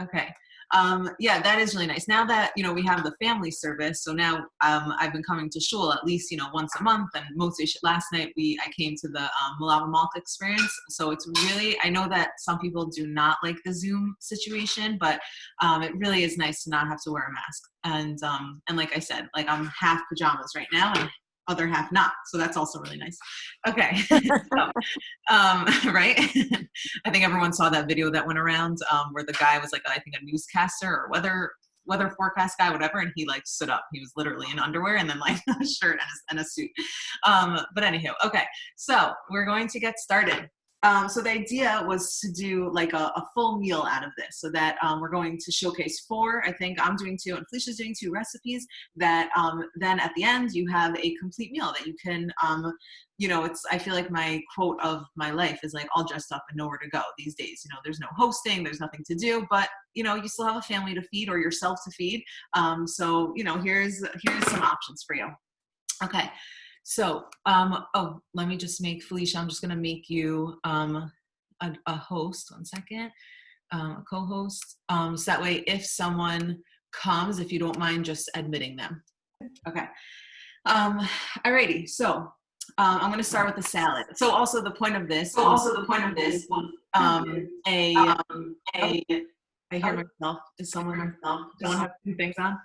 Okay. Yeah, that is really nice. Now that, we have the family service, so now I've been coming to shul at least, once a month, and mostly last night I came to the Malava Malka experience. So it's really, I know that some people do not like the Zoom situation, but it really is nice to not have to wear a mask. And like I said, like I'm half pajamas right now and other half not. So that's also really nice. Okay. So, right? I think everyone saw that video that went around where the guy was like, I think a newscaster or weather forecast guy, whatever, and he like stood up. He was literally in underwear and then like a shirt and a suit. But anywho, okay, so we're going to get started. So the idea was to do like a full meal out of this, so that we're going to showcase 4. I think I'm doing 2 and Felicia's doing 2 recipes that then at the end you have a complete meal that you can, I feel like my quote of my life is like all dressed up and nowhere to go these days. There's no hosting, there's nothing to do, but you still have a family to feed or yourself to feed. So here's some options for you. Okay. So, let me just make Felicia, I'm just going to make you a host. 1 second, a co-host. So that way, if someone comes, if you don't mind just admitting them. Okay. Alrighty. So, I'm going to start with the salad. So also the point of this. I hear myself. Is someone have 2 things on?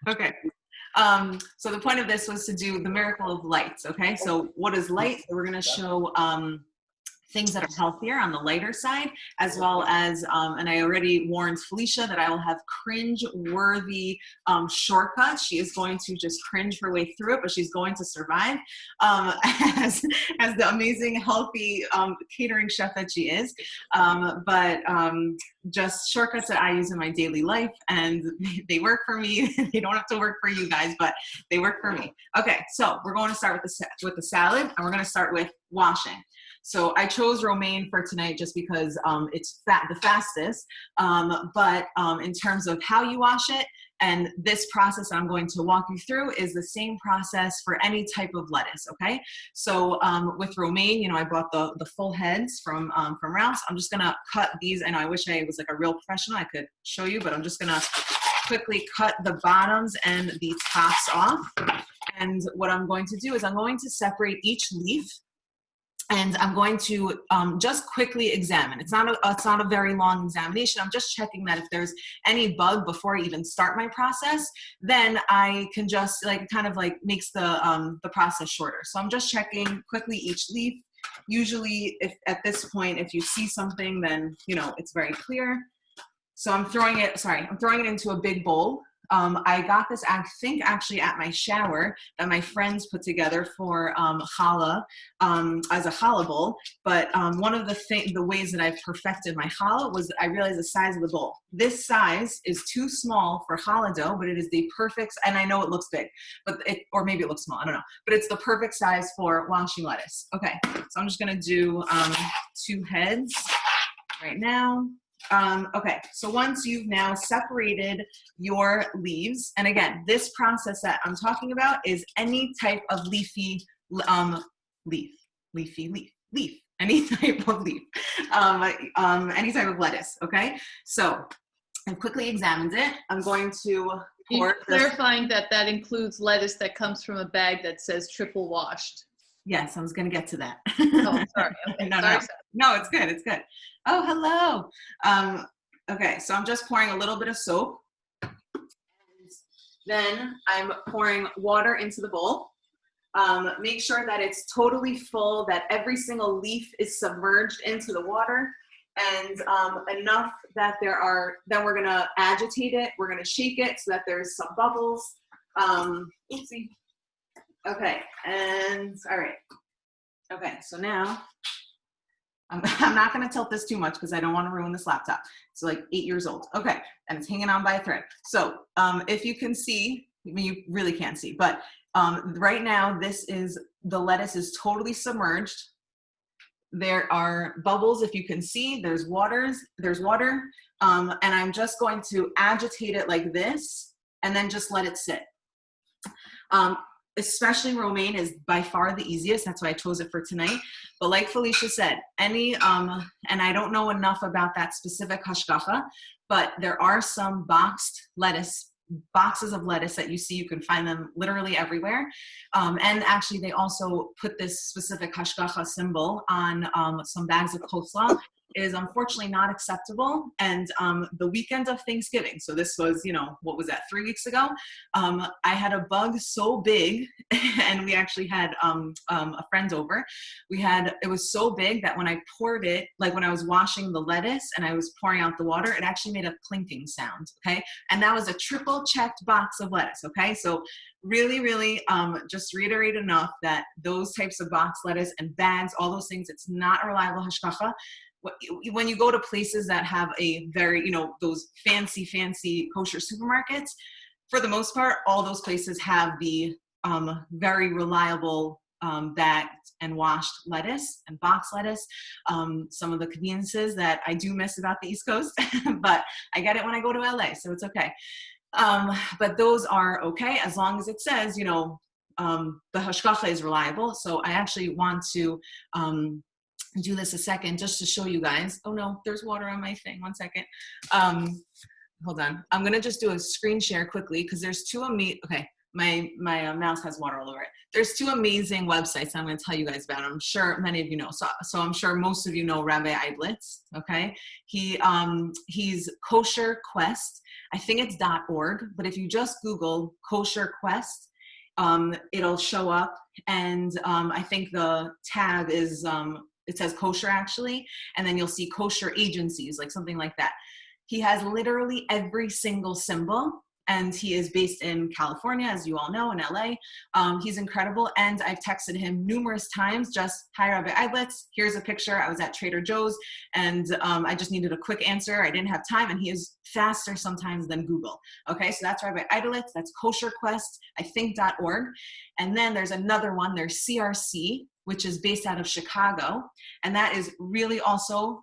Okay. So the point of this was to do the miracle of lights. Okay. So what is light? So we're going to show, things that are healthier on the lighter side, as well as, and I already warned Felicia that I will have cringe-worthy shortcuts. She is going to just cringe her way through it, but she's going to survive as the amazing, healthy catering chef that she is. But just shortcuts that I use in my daily life, and they work for me. They don't have to work for you guys, but they work for me. Okay, so we're going to start with the salad, and we're going to start with washing. So I chose romaine for tonight just because it's the fastest, but in terms of how you wash it, and this process I'm going to walk you through is the same process for any type of lettuce, okay? So with romaine, I bought the full heads from Ralph's. I'm just gonna cut these. I know I wish I was like a real professional, I could show you, but I'm just gonna quickly cut the bottoms and the tops off. And what I'm going to do is I'm going to separate each leaf, and I'm going to just quickly examine. It's not a very long examination. I'm just checking that if there's any bug before I even start my process, then I can just makes the process shorter. So I'm just checking quickly each leaf. Usually, if at this point, if you see something, then it's very clear. So I'm throwing it into a big bowl. I got this, I think, actually at my shower that my friends put together for challah as a challah bowl. But one of the ways that I've perfected my challah was I realized the size of the bowl. This size is too small for challah dough, but it is the perfect, and I know it looks big, or maybe it looks small, I don't know. But it's the perfect size for washing lettuce. Okay, so I'm just gonna do 2 heads right now. Okay, so once you've now separated your leaves, and again, this process that I'm talking about is any type of leafy leaf, any type of leaf, any type of lettuce, okay? So I've quickly examined it. I'm going to pour. Clarifying that includes lettuce that comes from a bag that says triple washed. Yes, I was going to get to that. Oh, sorry. Okay. No, it's good. It's good. Oh, hello. Okay, so I'm just pouring a little bit of soap. Then I'm pouring water into the bowl. Make sure that it's totally full, that every single leaf is submerged into the water, and enough that then we're going to agitate it. We're going to shake it so that there's some bubbles. Oopsie. Okay, and all right. Okay, so now I'm not going to tilt this too much because I don't want to ruin this laptop. It's like 8 years old. Okay, and it's hanging on by a thread. So if you can see, I mean, you really can't see, but right now the lettuce is totally submerged. There are bubbles, if you can see. There's water, and I'm just going to agitate it like this, and then just let it sit. especially romaine is by far the easiest. That's why I chose it for tonight. But like Felicia said, any, and I don't know enough about that specific hashgacha, but there are some boxes of lettuce that you see. You can find them literally everywhere. And actually, they also put this specific hashgacha symbol on some bags of coleslaw. It is unfortunately not acceptable. And the weekend of Thanksgiving, so this was, what was that, 3 weeks ago? I had a bug so big, and we actually had a friend over. It was so big that when I poured it, like when I was washing the lettuce and I was pouring out the water, it actually made a clinking sound, okay? And that was a triple checked box of lettuce, okay? So really, really just reiterate enough that those types of box lettuce and bags, all those things, it's not a reliable hashgacha. When you go to places that have a very, those fancy kosher supermarkets, for the most part, all those places have the very reliable bagged and washed lettuce and box lettuce. Some of the conveniences that I do miss about the East Coast, but I get it when I go to LA, so it's okay. But those are okay as long as it says, the hashgacha is reliable. So I actually want to do this a second just to show you guys. Oh no, there's water on my thing. 1 second. Hold on. I'm gonna just do a screen share quickly because there's two okay, my mouse has water all over it. There's two amazing websites I'm gonna tell you guys about. I'm sure many of you know. So I'm sure most of you know Rabbi Eidlitz, okay? He's Kosher Quest. I think it's .org, but if you just Google Kosher Quest, it'll show up. And I think the tab is, it says kosher actually, and then you'll see kosher agencies, like something like that. He has literally every single symbol, and he is based in California, as you all know, in LA. He's incredible, and I've texted him numerous times, just, hi Rabbi Eidlitz, here's a picture, I was at Trader Joe's, and I just needed a quick answer, I didn't have time, and he is faster sometimes than Google. Okay, so that's Rabbi Eidlitz, that's Kosher Quest, I think .org, and then there's another one, there's CRC, which is based out of Chicago, and that is really also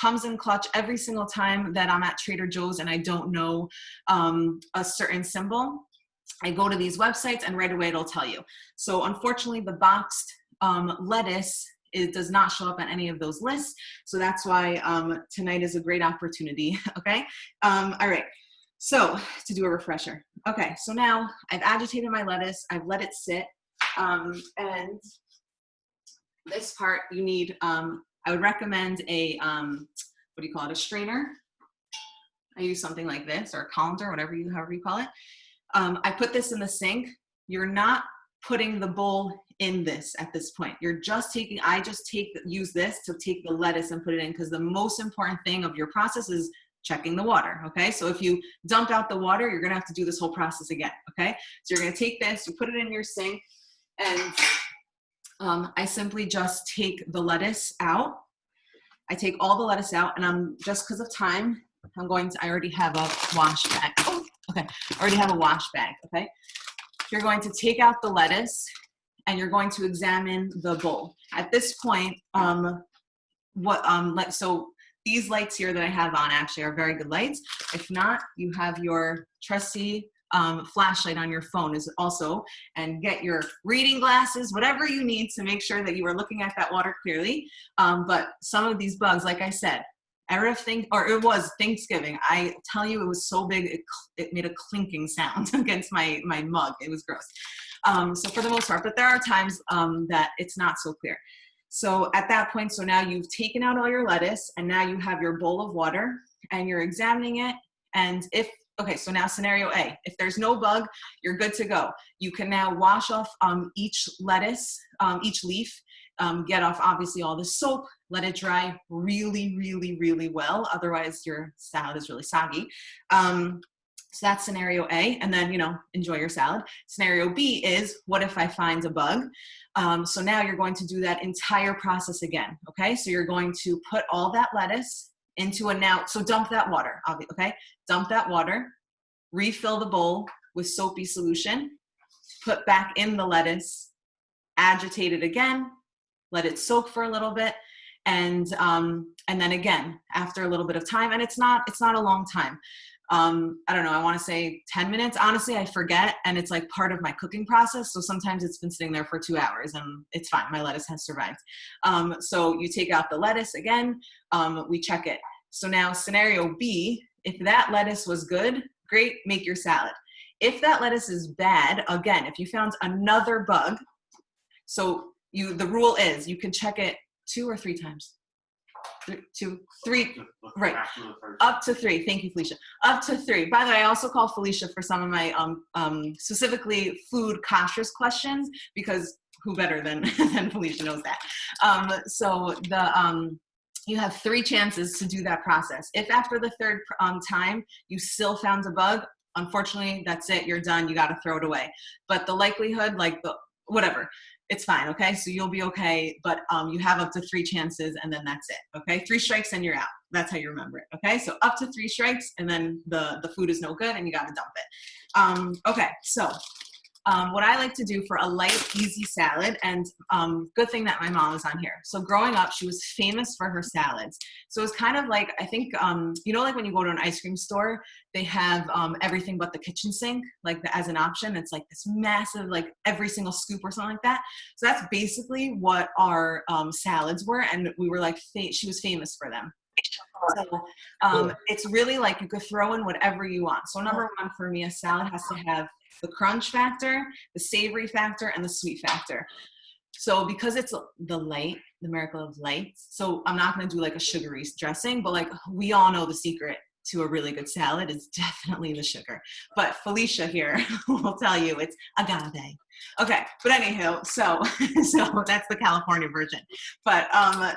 comes in clutch every single time that I'm at Trader Joe's and I don't know a certain symbol. I go to these websites and right away it'll tell you. So unfortunately the boxed lettuce does not show up on any of those lists. So that's why tonight is a great opportunity, okay? All right, so to do a refresher. Okay, so now I've agitated my lettuce, I've let it sit, and this part you need, I would recommend a, what do you call it, a strainer. I use something like this, or a colander, however you call it. I put this in the sink. You're not putting the bowl in this at this point. You're just taking, use this to take the lettuce and put it in, because the most important thing of your process is checking the water, okay? So if you dump out the water, you're gonna have to do this whole process again, okay? So you're gonna take this, you put it in your sink, and I simply just take the lettuce out. I take all the lettuce out, and I'm just because of time, I already have a wash bag. Oh, okay, I already have a wash bag, okay? You're going to take out the lettuce, and you're going to examine the bowl. At this point, so these lights here that I have on actually are very good lights. If not, you have your trusty flashlight on your phone is also, and get your reading glasses, whatever you need to make sure that you are looking at that water clearly. But some of these bugs, like I said, it was Thanksgiving. I tell you, it was so big, it made a clinking sound against my mug. It was gross. So for the most part, but there are times that it's not so clear. So at that point, so now you've taken out all your lettuce, and now you have your bowl of water, and you're examining it. And okay, so now scenario A, if there's no bug, you're good to go. You can now wash off each lettuce, each leaf, get off obviously all the soap, let it dry really, really, really well. Otherwise your salad is really soggy. So that's scenario A, and then, enjoy your salad. Scenario B is, what if I find a bug? So now you're going to do that entire process again, okay? So you're going to put all that lettuce into so dump that water, okay? Dump that water, refill the bowl with soapy solution, put back in the lettuce, agitate it again, let it soak for a little bit, and then again, after a little bit of time, and it's not a long time, I don't know, I want to say 10 minutes. Honestly, I forget, and it's like part of my cooking process. So sometimes it's been sitting there for 2 hours and it's fine. My lettuce has survived. So you take out the lettuce again, we check it. So now scenario B, if that lettuce was good, great, make your salad. If that lettuce is bad, again, if you found another bug, so the rule is you can check it 2 or 3 times. 2, 3, right, up to 3. Thank you, Felicia. Up to 3. By the way, I also call Felicia for some of my specifically food kashrus questions, because who better than Felicia knows that. So you have 3 chances to do that process. If after the 3rd time you still found a bug, unfortunately, that's it. You're done. You got to throw it away. But the likelihood, like whatever, it's fine. Okay. So you'll be okay. But you have up to 3 chances, and then that's it. Okay. 3 strikes and you're out. That's how you remember it. Okay. So up to 3 strikes, and then the food is no good and you got to dump it. Okay. So what I like to do for a light, easy salad, and good thing that my mom is on here. So growing up, she was famous for her salads. So it's kind of like, I think, like when you go to an ice cream store, they have everything but the kitchen sink, like as an option. It's like this massive, like every single scoop or something like that. So that's basically what our salads were. And we were like, she was famous for them. So it's really like you could throw in whatever you want. So number 1 for me, a salad has to have the crunch factor, the savory factor, and the sweet factor. So because it's the miracle of light, so I'm not going to do like a sugary dressing, but like we all know the secret to a really good salad is definitely the sugar. But Felicia here will tell you it's agave. Okay, but anywho, so that's the California version. But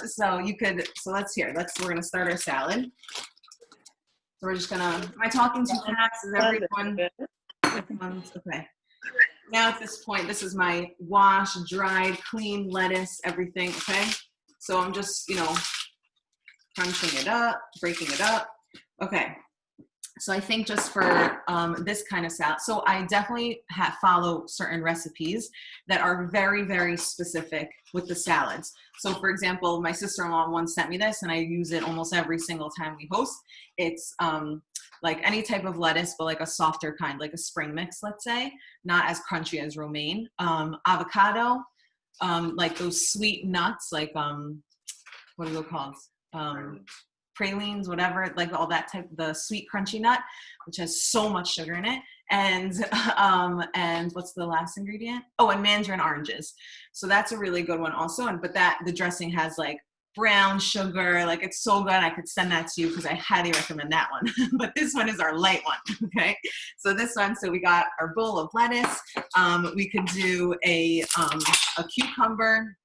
so we're gonna start our salad. So we're just gonna, am I talking too fast? Is everyone? Okay. Now at this point, this is my washed, dried, clean lettuce, everything, okay? So I'm just, crunching it up, breaking it up. Okay. So I think just for this kind of salad, so I definitely follow certain recipes that are very, very specific with the salads. So for example, my sister-in-law once sent me this, and I use it almost every single time we host. It's like any type of lettuce, but like a softer kind, like a spring mix, let's say, not as crunchy as romaine. Avocado, like those sweet nuts, like what are they called? Pralines, whatever, like all that type, the sweet crunchy nut, which has so much sugar in it. And what's the last ingredient? Oh, and mandarin oranges. So that's a really good one also. But the dressing has like brown sugar, like it's so good. I could send that to you because I highly recommend that one. But this one is our light one, okay? So this one, so we got our bowl of lettuce. We could do a cucumber.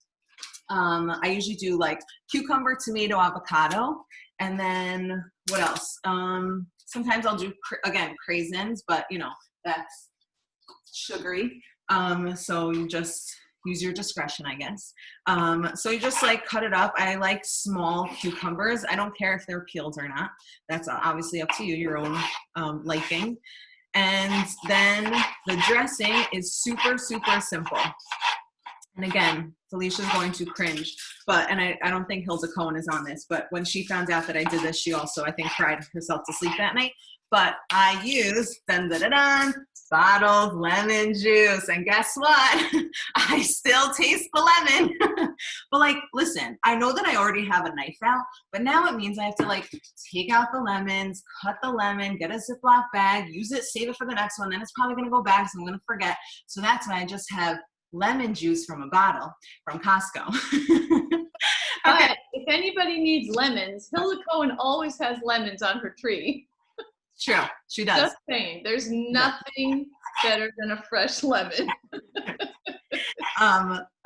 I usually do like cucumber, tomato, avocado. And then what else? Sometimes I'll do, again, craisins, but that's sugary. So you just use your discretion, I guess. So you just like cut it up. I like small cucumbers. I don't care if they're peeled or not. That's obviously up to you, your own liking. And then the dressing is super, super simple. And again, Felicia's going to cringe, and I don't think Hilda Cohen is on this, but when she found out that I did this, she also, I think, cried herself to sleep that night. But I used, bottled lemon juice. And guess what? I still taste the lemon. But like, listen, I know that I already have a knife out, but now it means I have to like take out the lemons, cut the lemon, get a Ziploc bag, use it, save it for the next one. Then it's probably going to go bad, so I'm going to forget. So that's why I just have lemon juice from a bottle from Costco. Okay. But if anybody needs lemons, Hilda Cohen always has lemons on her tree. True, she does. Just saying, there's nothing better than a fresh lemon.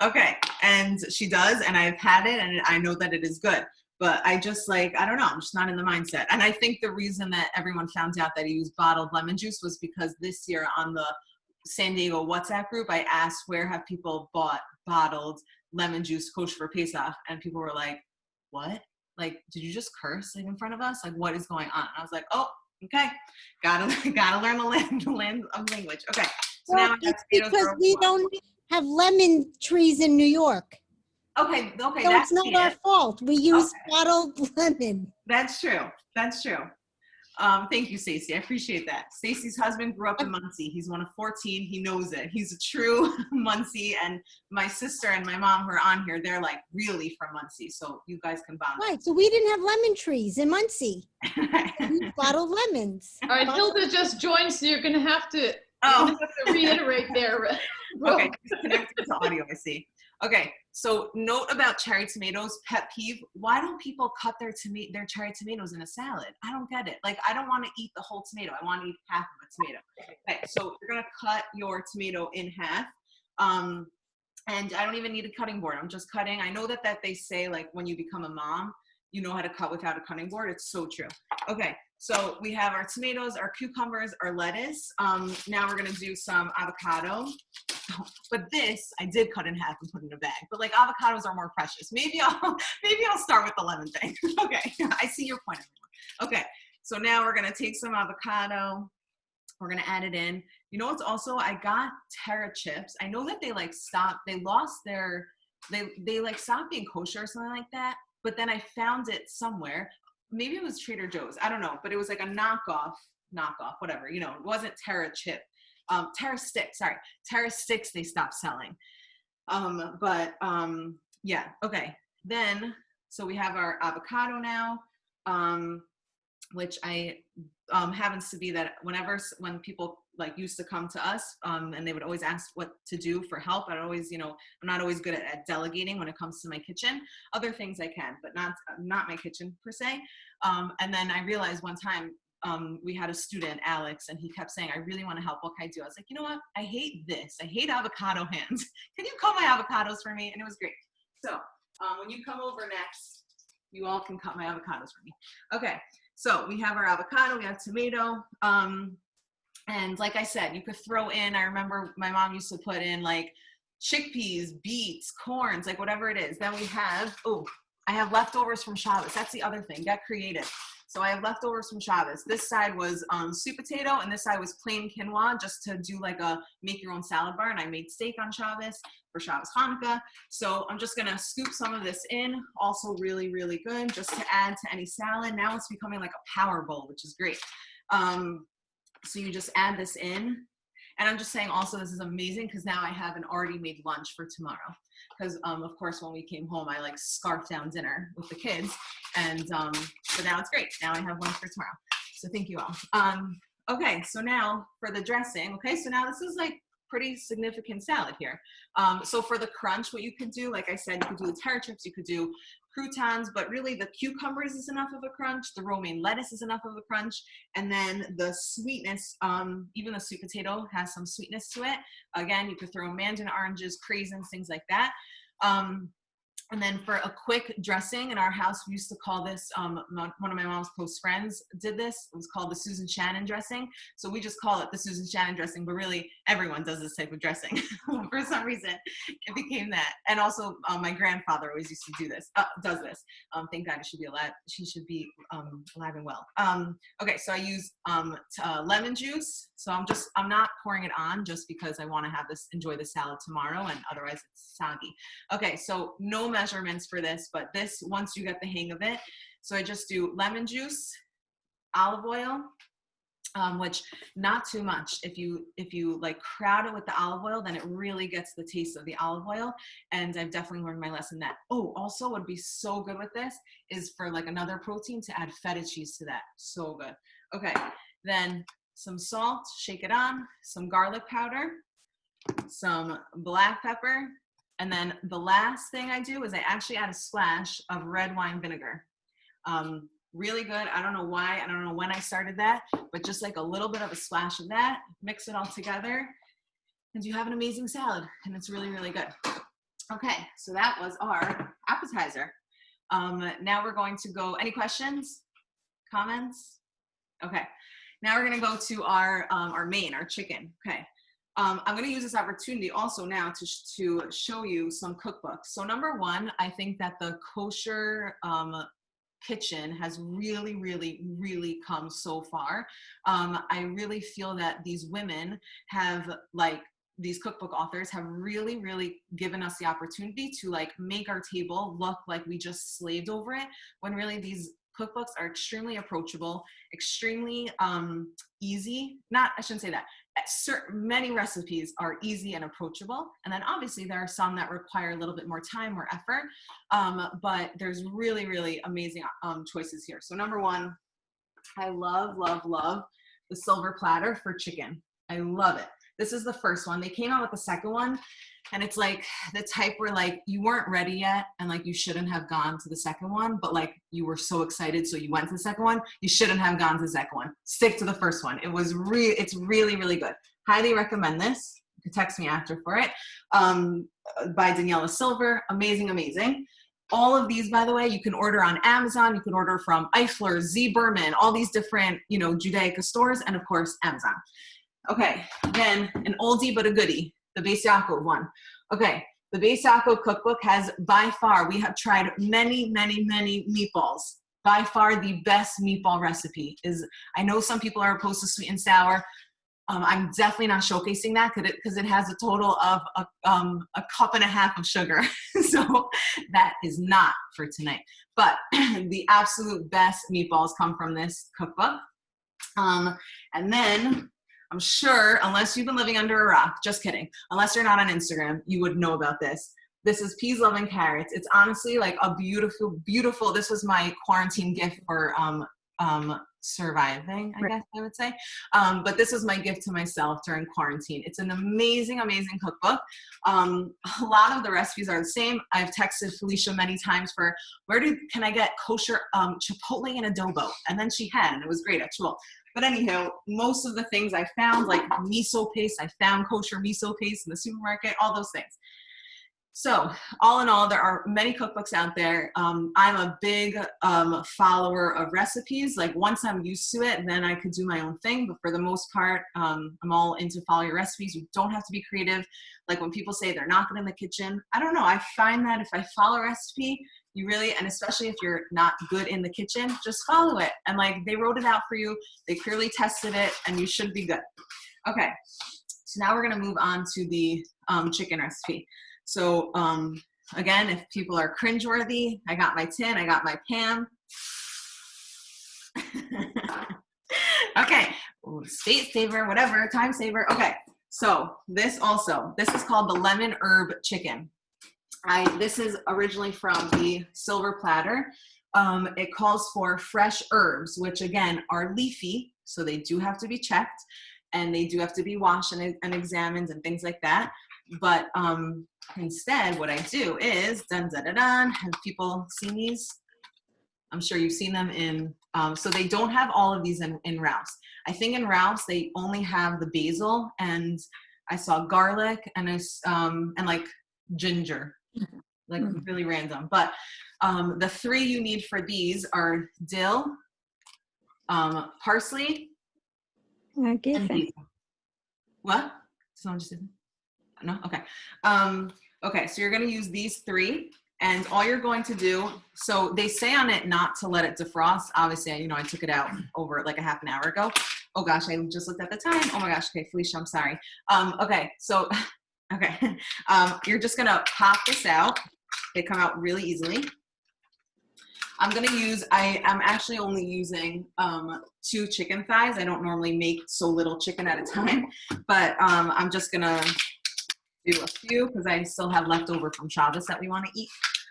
Okay, and she does, and I've had it, and I know that it is good. But I just I don't know, I'm just not in the mindset. And I think the reason that everyone found out that he used bottled lemon juice was because this year on the San Diego WhatsApp group, I asked where have people bought bottled lemon juice kosher for Pesach, and people were like, what? Like, did you just curse like in front of us? Like, what is going on? And I was like, oh, okay, gotta learn the land of language. Okay, so well, now it's because we don't have lemon trees in New York. Okay, So that's it's not our fault. We use bottled lemon. That's true. Thank you, Stacey. I appreciate that. Stacey's husband grew up in Muncie. He's one of 14. He knows it. He's a true Muncie. And my sister and my mom who are on here, they're like really from Muncie. So you guys can bond. Right, so we didn't have lemon trees in Muncie. We bottled lemons. All right, Hilda just joined, so you're gonna have to, Oh, reiterate there. Brooke. okay. It's connected to audio, I see. Okay, so note about cherry tomatoes, pet peeve. Why don't people cut their cherry tomatoes in a salad? I don't get it. Like, I don't want to eat the whole tomato. I want to eat half of a tomato. Okay, so you're going to cut your tomato in half. And I don't even need a cutting board. I'm just cutting. I know that they say, like, when you become a mom, you know how to cut without a cutting board. It's so true. Okay, so we have our tomatoes, our cucumbers, our lettuce. Now we're going to do some avocado. But this I did cut in half and put in a bag. But like, avocados are more precious. Maybe I'll start with the lemon thing. Okay, I see your point. Okay, so now we're gonna take some avocado. We're gonna add it in. You know what's also, I got Terra chips. I know that they like stopped. They lost their. They like stopped being kosher or something like that. But then I found it somewhere. Maybe it was Trader Joe's. I don't know. But it was like a knockoff, whatever. You know, it wasn't Terra chip. Terra sticks they stopped selling. Yeah, okay. Then, so we have our avocado now, which happens to be that when people like used to come to us, and they would always ask what to do for help, I'd always, I'm not always good at delegating when it comes to my kitchen. Other things I can, but not my kitchen per se. And then I realized one time, we had a student, Alex, and he kept saying, I really want to help. What can I do? I was like, you know what? I hate this. I hate avocado hands. Can you cut my avocados for me? And it was great. So when you come over next, you all can cut my avocados for me. Okay. So we have our avocado, we have tomato. And like I said, you could throw in, I remember my mom used to put in like chickpeas, beets, corns, like whatever it is. Then we have, I have leftovers from Shabbos. That's the other thing. Get creative. So I have leftovers from Shabbos. This side was sweet potato, and this side was plain quinoa, just to do like a make your own salad bar. And I made steak on Shabbos for Shabbos Chanukah. So I'm just gonna scoop some of this in. Also really, really good, just to add to any salad. Now it's becoming like a power bowl, which is great. So you just add this in. And I'm just saying also this is amazing because now I have an already made lunch for tomorrow. Because of course when we came home I like scarfed down dinner with the kids, and so now it's great. Now I have lunch for tomorrow. So thank you all. Okay, so now for the dressing. Okay, so now this is like pretty significant salad here. So for the crunch, what you could do, like I said, you could do the terra chips, you could do croutons, but really the cucumbers is enough of a crunch, the romaine lettuce is enough of a crunch, and then the sweetness, even the sweet potato has some sweetness to it. Again, you could throw mandarin oranges, craisins, things like that. And then for a quick dressing in our house, we used to call this, one of my mom's close friends did this. It was called the Susan Shannon dressing. So we just call it the Susan Shannon dressing, but really everyone does this type of dressing. For some reason, it became that. And also my grandfather always used to do this, does this. Thank God she should be alive and well. Okay, so I use lemon juice. So I'm not pouring it on just because I want to enjoy the salad tomorrow, and otherwise it's soggy. Okay, so no measurements for this, but this, once you get the hang of it. So I just do lemon juice, olive oil, which not too much. If you like crowd it with the olive oil, then it really gets the taste of the olive oil. And I've definitely learned my lesson that, also what would be so good with this is for like another protein to add feta cheese to that. So good. Okay, then some salt, shake it on, some garlic powder, some black pepper, and then the last thing I do is I actually add a splash of red wine vinegar. Really good. I don't know why. I don't know when I started that, but just like a little bit of a splash of that, mix it all together, and you have an amazing salad, and it's really, really good. Okay, so that was our appetizer. Now we're going to go, any questions, comments? Okay, now we're gonna go to our main, our chicken, okay. I'm going to use this opportunity also now to show you some cookbooks. So number one, I think that the kosher kitchen has really, really, really come so far. I really feel that these women have, like, these cookbook authors have really, really given us the opportunity to like make our table look like we just slaved over it, when really these cookbooks are extremely approachable, extremely easy. I shouldn't say that. Many recipes are easy and approachable. And then obviously there are some that require a little bit more time or effort. But there's really, really amazing choices here. So number one, I love, love, love the silver platter for chicken. I love it. This is the first one. They came out with the second one, and it's like the type where like you weren't ready yet and like you shouldn't have gone to the second one, but like you were so excited so you went to the second one. You shouldn't have gone to the second one. Stick to the first one. It's really, really good. Highly recommend this. You can text me after for it. By Daniela Silver. Amazing, amazing. All of these, by the way, you can order on Amazon. You can order from Eifler, Z. Berman, all these different, Judaica stores, and of course, Amazon. Okay, then an oldie but a goodie, the Beis Yaakov one. Okay, the Beis Yaakov cookbook has by far, we have tried many, many, many meatballs. By far the best meatball recipe is, I know some people are opposed to sweet and sour. I'm definitely not showcasing that because it has a total of a cup and a half of sugar. So that is not for tonight. But the absolute best meatballs come from this cookbook. And then I'm sure, unless you've been living under a rock, just kidding, unless you're not on Instagram, you would know about this. This is Peas, Love, and Carrots. It's honestly like a beautiful, beautiful, this was my quarantine gift for surviving, I guess I would say. But this was my gift to myself during quarantine. It's an amazing, amazing cookbook. A lot of the recipes are the same. I've texted Felicia many times for can I get kosher chipotle and adobo? And then she had, and it was great actually. But anyhow, most of the things I found, like miso paste, I found kosher miso paste in the supermarket, all those things. So all in all, there are many cookbooks out there. I'm a big follower of recipes. Like once I'm used to it, then I could do my own thing. But for the most part, I'm all into follow your recipes. You don't have to be creative. Like when people say they're not good in the kitchen, I don't know. I find that if I follow a recipe, you really, and especially if you're not good in the kitchen, just follow it. And like they wrote it out for you. They clearly tested it and you should be good. Okay, so now we're gonna move on to the chicken recipe. So again, if people are cringeworthy, I got my tin, I got my pan. Okay, space saver, whatever, time saver. Okay, so this is called the lemon herb chicken. This is originally from the silver platter. It calls for fresh herbs, which again are leafy, so they do have to be checked and they do have to be washed and examined and things like that. But instead, what I do is, have people seen these? I'm sure you've seen them in, so they don't have all of these in Rouse. I think in Rouse, they only have the basil, and I saw garlic and like ginger, like really random. But the three you need for these are dill, parsley, and basil. What? Someone just did? No? Okay. Okay, so you're going to use these three, and all you're going to do, so they say on it not to let it defrost. Obviously, I took it out over like a half an hour ago. Oh gosh, I just looked at the time. Oh my gosh. Okay, Felicia, I'm sorry. Okay, so, okay. You're just going to pop this out. They come out really easily. I'm going to use, I'm actually only using 2 chicken thighs. I don't normally make so little chicken at a time, but I'm just going to do a few because I still have leftover from Shabbos that we want to eat.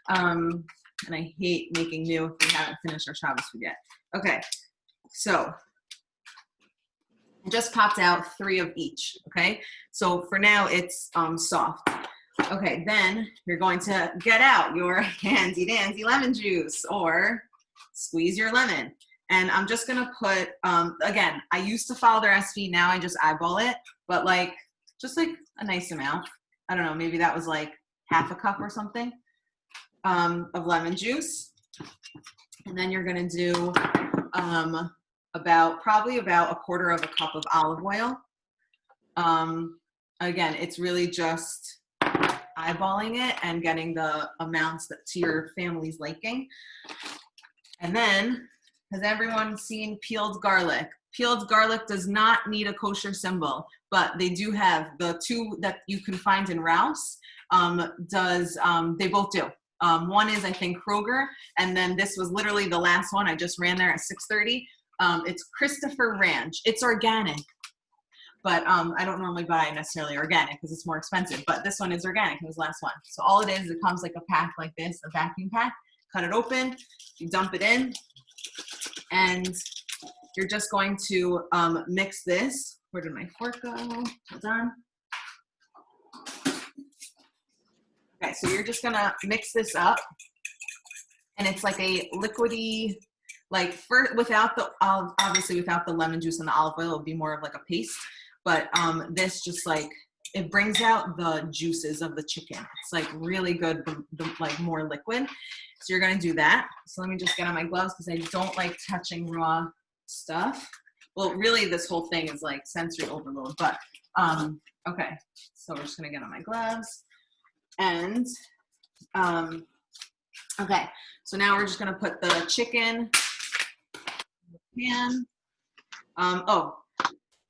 And I hate making new if we haven't finished our Shabbos food yet. Okay, so I just popped out 3 of each, okay? So for now, it's soft. Okay, then you're going to get out your handy-dandy lemon juice or squeeze your lemon. And I'm just going to put, again, I used to follow the recipe. Now I just eyeball it, but just like a nice amount. I don't know, maybe that was like half a cup or something of lemon juice. And then you're going to do probably about a quarter of a cup of olive oil. Again, it's really just eyeballing it and getting the amounts that to your family's liking. And then, has everyone seen peeled garlic? Peeled garlic does not need a kosher symbol, but they do have the 2 that you can find in Rouse. They both do. One is, I think, Kroger, and then this was literally the last one. I just ran there at 6:30. It's Christopher Ranch. It's organic, but I don't normally buy necessarily organic because it's more expensive, but this one is organic. It was the last one. So all it is, it comes like a pack like this, a vacuum pack. Cut it open, you dump it in, and you're just going to mix this. Where did my fork go? Hold on. Okay, so you're just gonna mix this up, and it's like a liquidy, like without the obviously without the lemon juice and the olive oil, it would be more of like a paste. But this just like, it brings out the juices of the chicken. It's like really good, the like more liquid. So you're gonna do that. So let me just get on my gloves because I don't like touching raw stuff. Well, really this whole thing is like sensory overload, but okay. So we're just gonna get on my gloves. And, okay, so now we're just gonna put the chicken in the pan. Oh,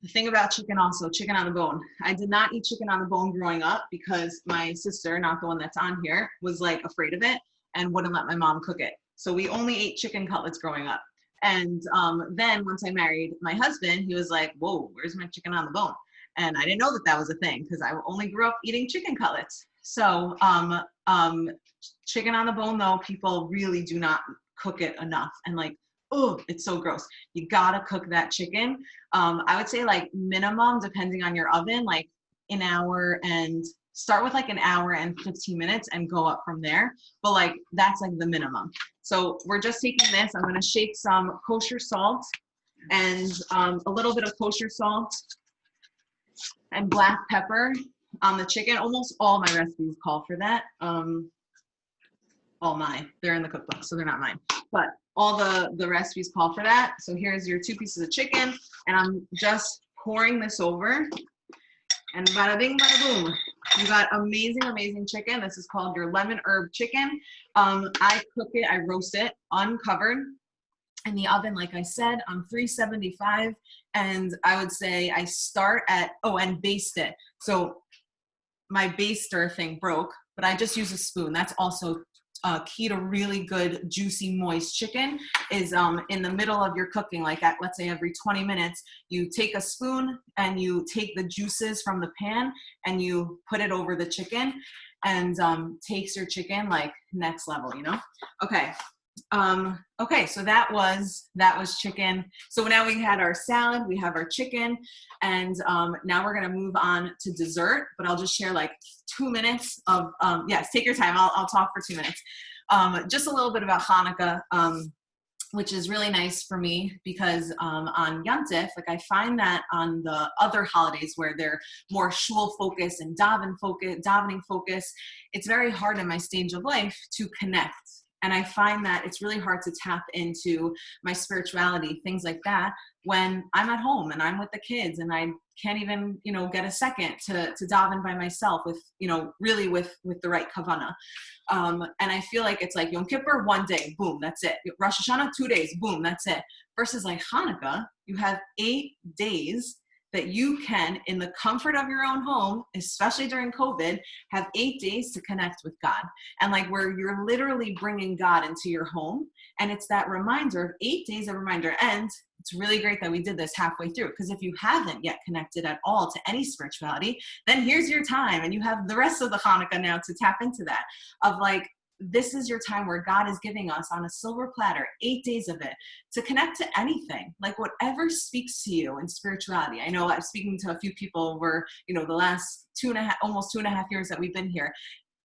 the thing about chicken also, chicken on the bone. I did not eat chicken on the bone growing up because my sister, not the one that's on here, was like afraid of it and wouldn't let my mom cook it. So we only ate chicken cutlets growing up. And then once I married my husband, he was like, whoa, where's my chicken on the bone? And I didn't know that that was a thing because I only grew up eating chicken cutlets. So chicken on the bone, though, people really do not cook it enough. And like, oh, it's so gross. You gotta cook that chicken. I would say like minimum, depending on your oven, like an hour, and start with like an hour and 15 minutes and go up from there. But like, that's like the minimum. So we're just taking this. I'm gonna shake some kosher salt and a little bit of kosher salt and black pepper on the chicken. Almost all my recipes call for that. All mine, they're in the cookbook, so they're not mine. But all the recipes call for that. So here's your 2 pieces of chicken, and I'm just pouring this over, and bada bing, bada boom. You got amazing, amazing chicken. This is called your lemon herb chicken. I cook it, I roast it uncovered in the oven, like I said, on 375. And I would say I start at, oh, and baste it. So my baster thing broke, but I just use a spoon. That's also key to really good, juicy, moist chicken is in the middle of your cooking, like at, let's say every 20 minutes, you take a spoon and you take the juices from the pan and you put it over the chicken, and takes your chicken like next level, you know? Okay. Okay, so that was chicken. So now we had our salad, we have our chicken, and now we're gonna move on to dessert, but I'll just share like 2 minutes of, yes, take your time, I'll talk for 2 minutes. Just a little bit about Hanukkah, which is really nice for me because on Yontif, like I find that on the other holidays where they're more shul focused and davening focus, it's very hard in my stage of life to connect. And I find that it's really hard to tap into my spirituality, things like that, when I'm at home and I'm with the kids and I can't even, you know, get a second to daven by myself with, you know, really with the right kavanah. And I feel like it's like Yom Kippur, 1 day, boom, that's it. Rosh Hashanah, 2 days, boom, that's it. Versus like Hanukkah, you have 8 days that you can, in the comfort of your own home, especially during COVID, have 8 days to connect with God. And like where you're literally bringing God into your home. And it's that reminder of 8 days of reminder. And it's really great that we did this halfway through, because if you haven't yet connected at all to any spirituality, then here's your time. And you have the rest of the Hanukkah now to tap into that, of like, this is your time where God is giving us on a silver platter, 8 days of it, to connect to anything, like whatever speaks to you in spirituality. I know I'm speaking to a few people over, you know, the last almost 2.5 years that we've been here.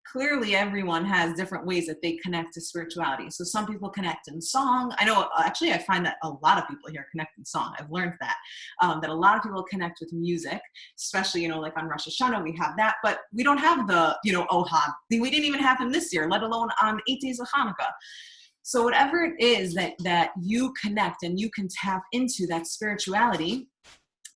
Clearly everyone has different ways that they connect to spirituality. So some people connect in song. I know, actually, I find that a lot of people here connect in song. I've learned that a lot of people connect with music, especially, you know, like on Rosh Hashanah, we have that, but we don't have the, you know, Ohad. We didn't even have him this year, let alone on 8 days of Hanukkah. So whatever it is that you connect and you can tap into, that spirituality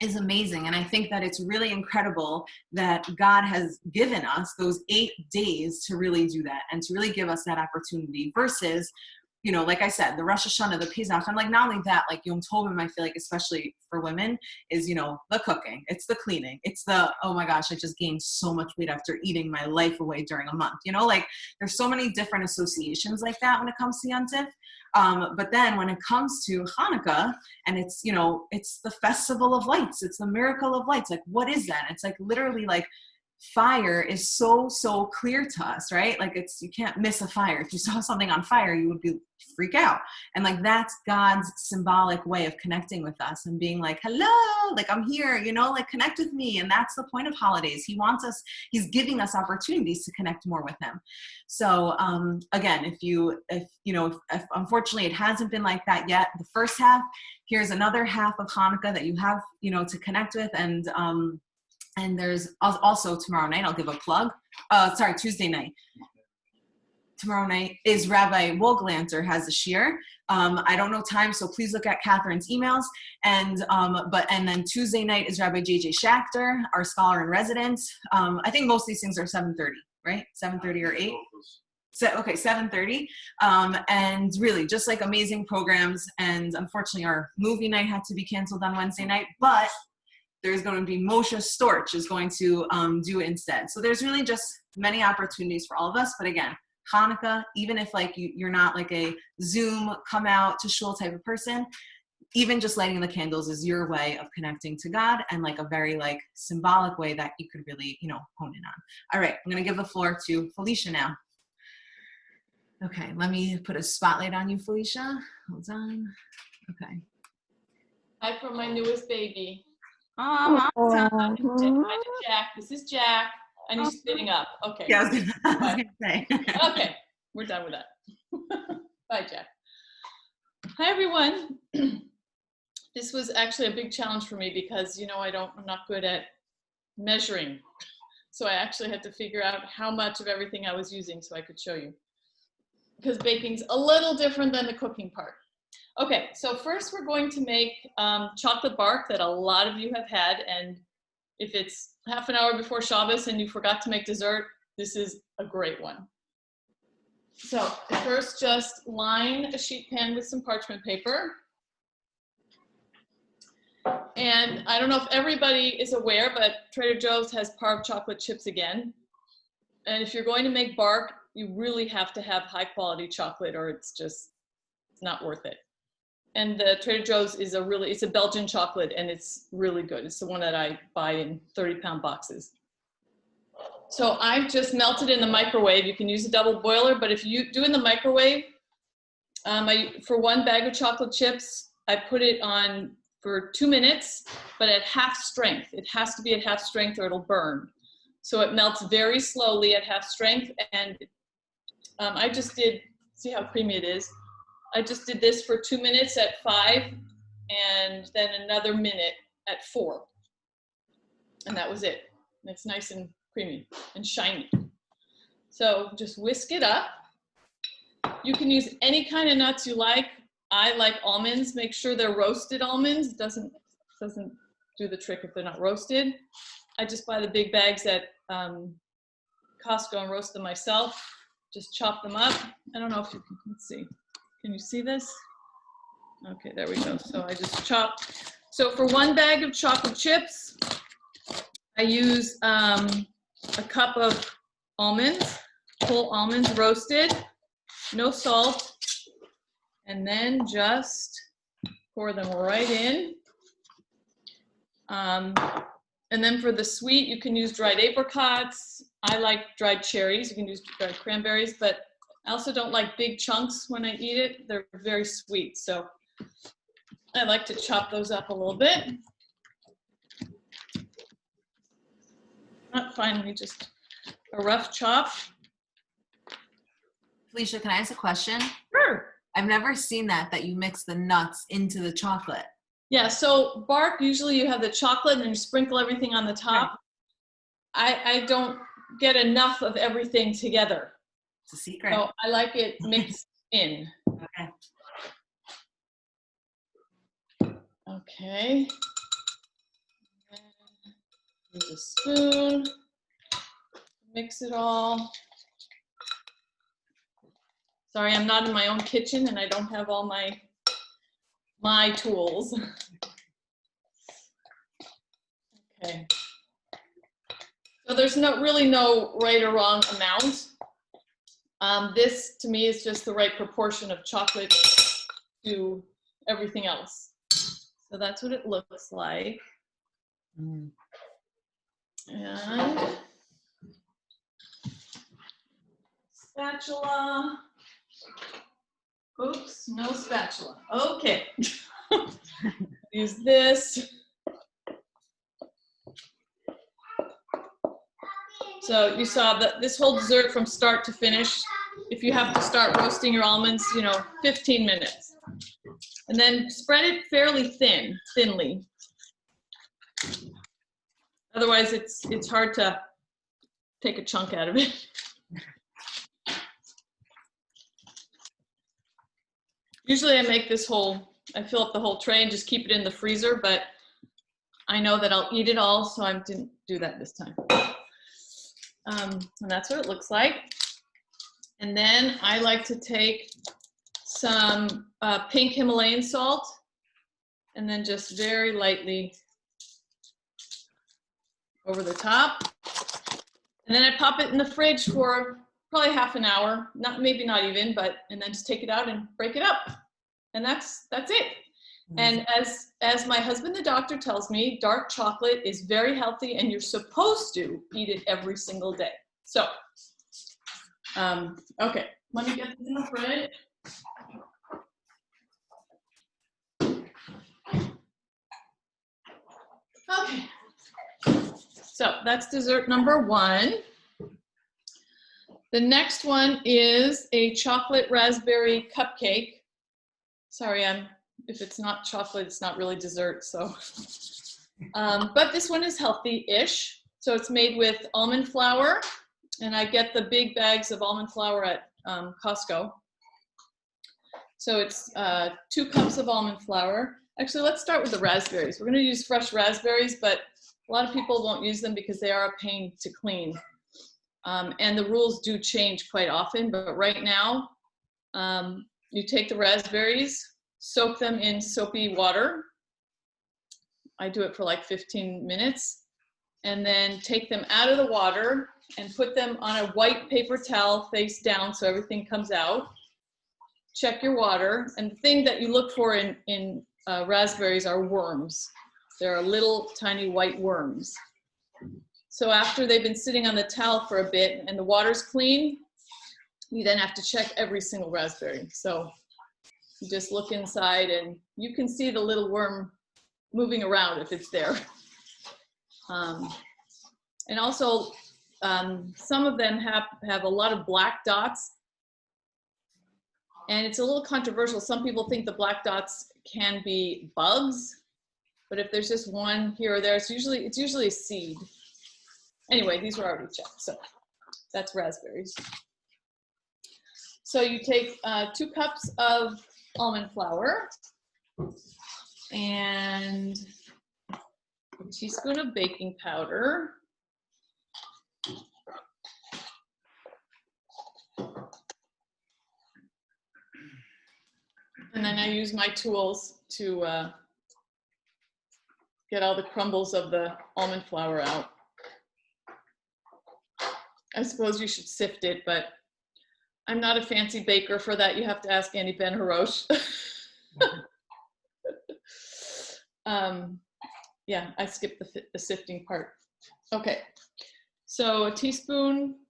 is amazing. And I think that it's really incredible that God has given us those 8 days to really do that and to really give us that opportunity, versus you know, like I said, the Rosh Hashanah, the Pesach, and like not only that, like Yom Tovim, I feel like especially for women is, you know, the cooking, it's the cleaning, it's the, oh my gosh, I just gained so much weight after eating my life away during a month. You know, like there's so many different associations like that when it comes to Yontif. But then when it comes to Hanukkah, and it's, you know, it's the festival of lights, it's the miracle of lights. Like, what is that? It's like literally like fire is so clear to us, right? Like it's, you can't miss a fire. If you saw something on fire, you would be freak out. And like that's God's symbolic way of connecting with us and being like, hello, like I'm here, you know, like connect with me. And that's the point of holidays. He wants us, he's giving us opportunities to connect more with him. So again, if unfortunately it hasn't been like that yet, the first half, here's another half of Hanukkah that you have, you know, to connect with. And there's also tomorrow night, I'll give a plug. Tuesday night. Tomorrow night is Rabbi Wogelanter has a shiur. I don't know time, so please look at Catherine's emails. And then Tuesday night is Rabbi JJ Schachter, our scholar in residence. I think most of these things are 7:30, right? 7:30 or 8. So, okay, 7:30. And really just like amazing programs. And unfortunately our movie night had to be canceled on Wednesday night, but there's going to be Moshe Storch is going to do it instead. So there's really just many opportunities for all of us. But again, Hanukkah, even if like you're not like a Zoom come out to shul type of person, even just lighting the candles is your way of connecting to God, and like a very like symbolic way that you could really, you know, hone in on. All right, I'm going to give the floor to Felicia now. Okay, let me put a spotlight on you, Felicia. Hold on. Okay. Hi from my newest baby. Oh, Hi to Jack. This is Jack. And he's spitting up. Okay. yeah, I was gonna say. Okay, we're done with that. Bye, Jack. Hi, everyone. This was actually a big challenge for me because, you know, I'm not good at measuring. So I actually had to figure out how much of everything I was using so I could show you. Because baking's a little different than the cooking part. Okay, so first we're going to make chocolate bark that a lot of you have had, and if it's half an hour before Shabbos and you forgot to make dessert, this is a great one. So first just line a sheet pan with some parchment paper. And I don't know if everybody is aware, but Trader Joe's has Parve chocolate chips again. And if you're going to make bark, you really have to have high quality chocolate or it's not worth it. And the Trader Joe's is it's a Belgian chocolate and it's really good. It's the one that I buy in 30-pound boxes. So I've just melted in the microwave. You can use a double boiler, but if you do in the microwave, for one bag of chocolate chips, I put it on for 2 minutes, but at half strength. It has to be at half strength or it'll burn. So it melts very slowly at half strength. And I just did, see how creamy it is. I just did this for 2 minutes at 5 and then another minute at 4. And that was it. And it's nice and creamy and shiny. So just whisk it up. You can use any kind of nuts you like. I like almonds. Make sure they're roasted almonds. It doesn't do the trick if they're not roasted. I just buy the big bags at Costco and roast them myself. Just chop them up. I don't know if you can, let's see. Can you see this? Okay, there we go. So I just chop. So for one bag of chocolate chips, I use a cup of almonds, whole almonds roasted, no salt, and then just pour them right in. And then for the sweet, you can use dried apricots. I like dried cherries. You can use dried cranberries, but I also don't like big chunks when I eat it. They're very sweet. So I like to chop those up a little bit. Finally, just a rough chop. Felicia, can I ask a question? Sure. I've never seen that you mix the nuts into the chocolate. Yeah, so bark, usually you have the chocolate and then you sprinkle everything on the top. Right. I don't get enough of everything together. It's a secret. So I like it mixed in. Okay. Okay. Use a spoon. Mix it all. Sorry, I'm not in my own kitchen and I don't have all my tools. Okay. So there's really no right or wrong amount. This to me is just the right proportion of chocolate to everything else. So that's what it looks like. Mm. And spatula. Oops, no spatula. Okay. Use this. So you saw that this whole dessert from start to finish, if you have to start roasting your almonds, 15 minutes. And then spread it fairly thinly. Otherwise, it's hard to take a chunk out of it. Usually I fill up the whole tray and just keep it in the freezer, but I know that I'll eat it all, so I didn't do that this time. And that's what it looks like. And then I like to take some pink Himalayan salt and then just very lightly over the top. And then I pop it in the fridge for probably half an hour, maybe not even, and then just take it out and break it up. And that's it. And as my husband, the doctor, tells me, dark chocolate is very healthy and you're supposed to eat it every single day. So, okay, let me get this in the fridge. Okay, so that's dessert number 1. The next one is a chocolate raspberry cupcake. Sorry, if it's not chocolate, it's not really dessert, so. But this one is healthy-ish. So it's made with almond flour, and I get the big bags of almond flour at Costco. So it's 2 cups of almond flour. Actually, let's start with the raspberries. We're gonna use fresh raspberries, but a lot of people won't use them because they are a pain to clean. And the rules do change quite often, but right now, you take the raspberries, soak them in soapy water. I do it for like 15 minutes, and then take them out of the water and put them on a white paper towel face down so everything comes out. Check your water, and the thing that you look for in raspberries are worms. There are little tiny white worms. So after they've been sitting on the towel for a bit and the water's clean, you then have to check every single raspberry. So you just look inside and you can see the little worm moving around if it's there. And also, some of them have a lot of black dots. And it's a little controversial. Some people think the black dots can be bugs, but if there's just one here or there, it's usually a seed. Anyway, these were already checked, so that's raspberries. So you take 2 cups of almond flour and a teaspoon of baking powder. And then I use my tools to get all the crumbles of the almond flour out. I suppose you should sift it, but I'm not a fancy baker for that. You have to ask Annie Ben Haroche. Yeah, I skipped the sifting part. Okay, so a teaspoon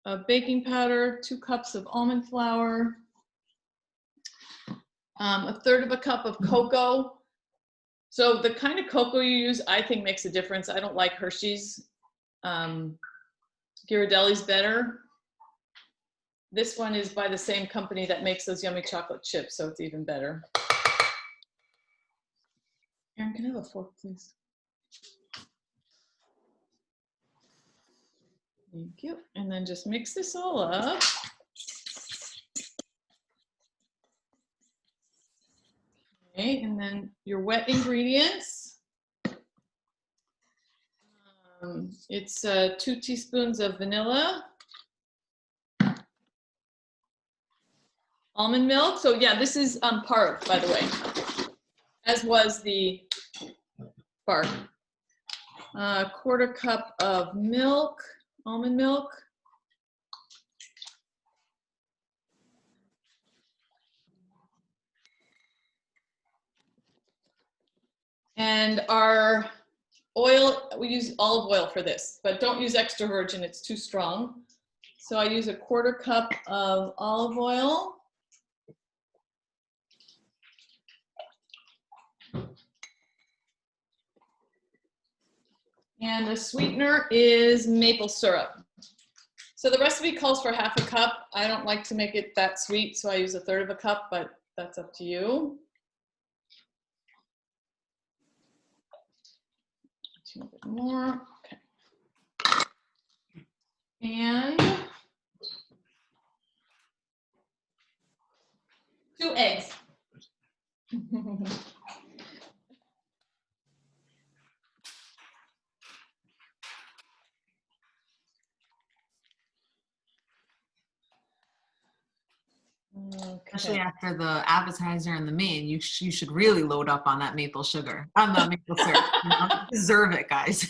of baking powder, 2 cups of almond flour, 1/3 cup of cocoa. So the kind of cocoa you use, I think, makes a difference. I don't like Hershey's. Ghirardelli's better. This one is by the same company that makes those yummy chocolate chips, so it's even better. Erin, can I have a fork, please? Thank you. And then just mix this all up. Okay, and then your wet ingredients. It's 2 teaspoons of vanilla. Almond milk. So yeah, this is parv, by the way, as was the bark. Quarter cup of milk, almond milk. And our oil, we use olive oil for this, but don't use extra virgin, it's too strong. So I use a quarter cup of olive oil. And the sweetener is maple syrup. So the recipe calls for half a cup. I don't like to make it that sweet, so I use a third of a cup, but that's up to you. A little bit more, okay. And 2 eggs. Especially Okay. after the appetizer and the main, you should really load up on that maple sugar, on the maple syrup. You know? You deserve it, guys.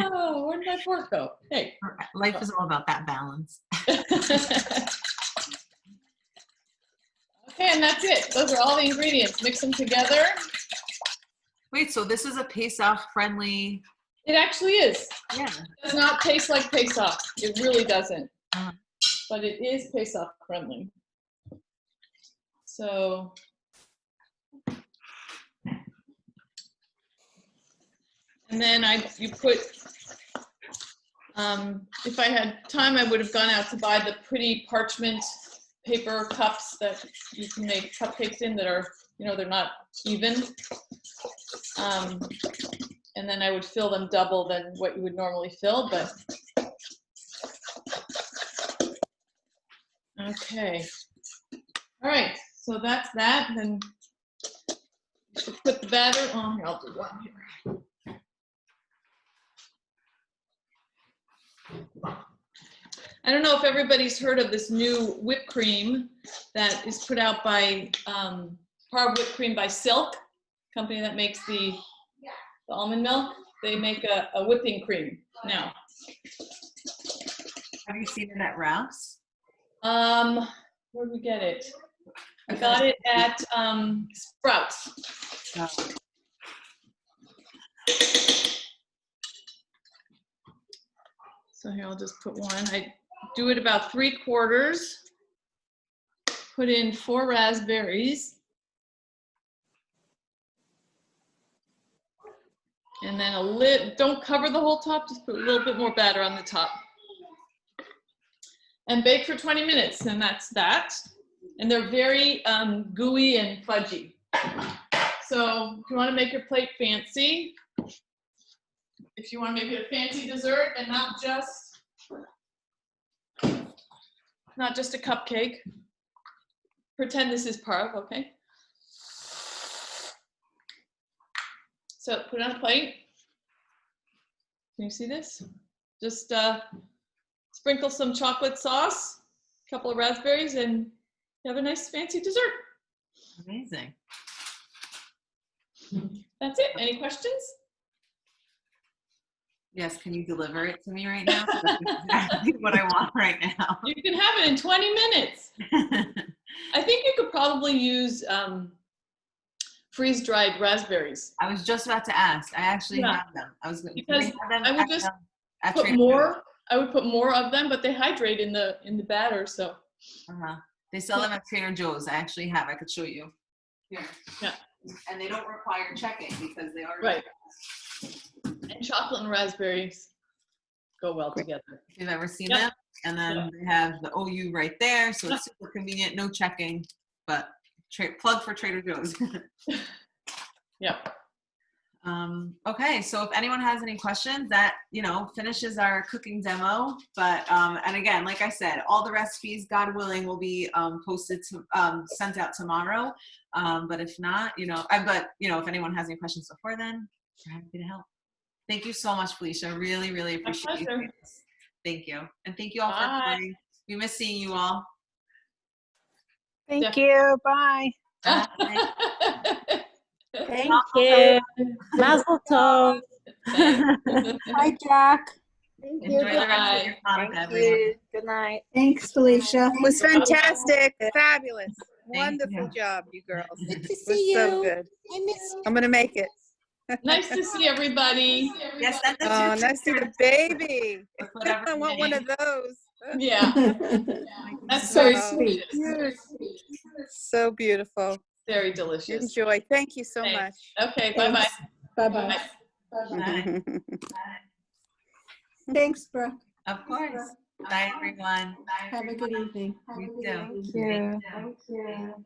Oh, where did my fork go? Hey. Life is all about that balance. Okay, and that's it. Those are all the ingredients. Mix them together. Wait, so this is a Pesach-friendly? It actually is. Yeah. It does not taste like Pesach. It really doesn't. Uh-huh. But it is Pesach friendly. So and then you put, if I had time, I would have gone out to buy the pretty parchment paper cups that you can make cupcakes in that are, you know, they're not even. And then I would fill them double than what you would normally fill, but okay. All right, so that's that. Then you should put the batter on here. I'll do one here. I don't know if everybody's heard of this new whipped cream that is put out by Parv Whipped Cream by Silk, company that makes the almond milk. They make a whipping cream now. Have you seen it at Ralph's? Where did we get it? I got it at Sprouts. No. So here, I'll just put one. I do it about 3/4. Put in 4 raspberries. And then a lid, don't cover the whole top, just put a little bit more batter on the top. And bake for 20 minutes, and that's that. And they're very gooey and fudgy. So if you want to make your plate fancy, if you want to make it a fancy dessert and not just a cupcake, pretend this is parv, okay? So put it on a plate. Can you see this? Just sprinkle some chocolate sauce, a couple of raspberries, and you have a nice fancy dessert. Amazing. That's it. Any questions? Yes, can you deliver it to me right now? That's exactly what I want right now. You can have it in 20 minutes. I think you could probably use freeze-dried raspberries. I was just about to ask. I actually Yeah. have them. Because I would just at put Trader more. I would put more of them, but they hydrate in the batter. So Joe's. They sell them at Trader Joe's. I actually have. I could show you. Here. Yeah. And they don't require checking because they are right. And chocolate and raspberries go well together. If you've ever seen Yep. them, and then they have the OU right there, so it's super convenient. No checking, but plug for Trader Joe's. Yep. Okay, so if anyone has any questions, that finishes our cooking demo. But and again, like I said, all the recipes, God willing, will be posted to sent out tomorrow. But if not, if anyone has any questions before then, we're happy to help. Thank you so much, Felicia. Really, really appreciate you. Thank you, and thank you all for coming. We miss seeing you all. Thank you. Bye. Thank you. Mazel tov. Hi, Jack. Thank Enjoy you. the rest of your Thank Hanukkah, everyone. you. Good night. Thanks, Felicia. It was fantastic. Fabulous. Wonderful you. job, you girls. Good to It was see so you. good. I miss you. I'm going to make it. Nice to see everybody. Yes, send us Oh, your nice to see the pictures baby. with whatever I want one of those. Yeah, that's So very sweet. delicious. So beautiful. Very delicious. Enjoy. Thank you so Thanks. much. Okay, bye-bye. Bye-bye. Bye. Thanks, Brooke. Of course. Bye, everyone. Have a good evening. You too. Thank you.